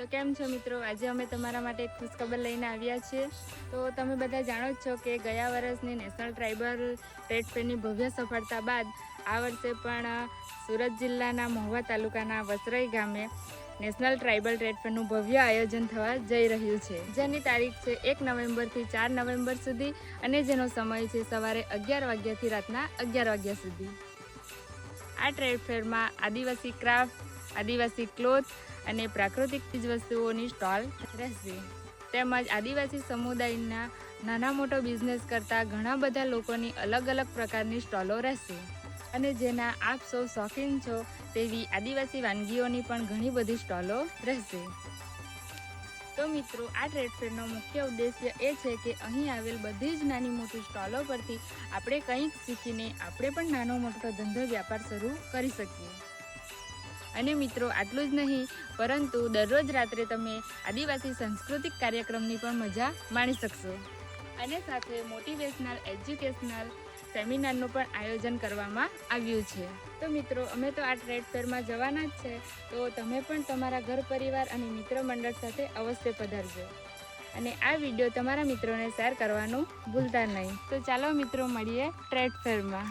તો કેમ છો મિત્રો, આજે અમે તમારા માટે એક ખુશખબર લઈને આવ્યા છીએ। તો તમે બધા જાણો જ છો કે ગયા વર્ષની નેશનલ ટ્રાઇબલ ટ્રેડ ફેરની ભવ્ય સફળતા બાદ આ વર્ષે પણ સુરત જિલ્લાના મહુવા તાલુકાના વસરાઈ ગામે નેશનલ ટ્રાઇબલ ટ્રેડ ફેરનું ભવ્ય આયોજન થવા જઈ રહ્યું છે, જેની તારીખ છે 1 નવેમ્બરથી 4 નવેમ્બર સુધી અને જેનો સમય છે સવારે 11 વાગ્યાથી રાતના 11 વાગ્યા સુધી। આ ટ્રેડ ફેરમાં આદિવાસી ક્રાફ્ટ, આદિવાસી ક્લોથ અને પ્રાકૃતિક ચીજ વસ્તુઓની સ્ટોલ રહેશે, તેમજ આદિવાસી સમુદાયના નાના મોટો બિઝનેસ કરતા ઘણા બધા લોકોની અલગ અલગ પ્રકારની સ્ટોલો રહેશે અને જેના આપ સૌ શોખીન છો તેવી આદિવાસી વાનગીઓની પણ ઘણી બધી સ્ટોલો રહેશે। તો મિત્રો, આ ટ્રેડ ફેરનો મુખ્ય ઉદ્દેશ્ય એ છે કે અહીં આવેલ બધી જ નાની મોટી સ્ટોલો પરથી આપણે કંઈક શીખીને આપણે પણ નાનો મોટો ધંધો વ્યાપાર શરૂ કરી શકીએ। અને મિત્રો, આટલું જ નહીં પરંતુ દરરોજ રાત્રે તમે આદિવાસી સાંસ્કૃતિક કાર્યક્રમની પણ મજા માણી શકશો અને સાથે મોટિવેશનલ એજ્યુકેશનલ સેમિનારનું પણ આયોજન કરવામાં આવ્યું છે। તો મિત્રો, અમે તો આ ટ્રેડ ફેરમાં જવાના જ છે, તો તમે પણ તમારા ઘર પરિવાર અને મિત્ર મંડળ સાથે અવશ્ય પધારજો અને આ વિડીયો તમારા મિત્રોને શેર કરવાનું ભૂલતા નહીં। તો ચાલો મિત્રો, મળીએ ટ્રેડ ફેરમાં।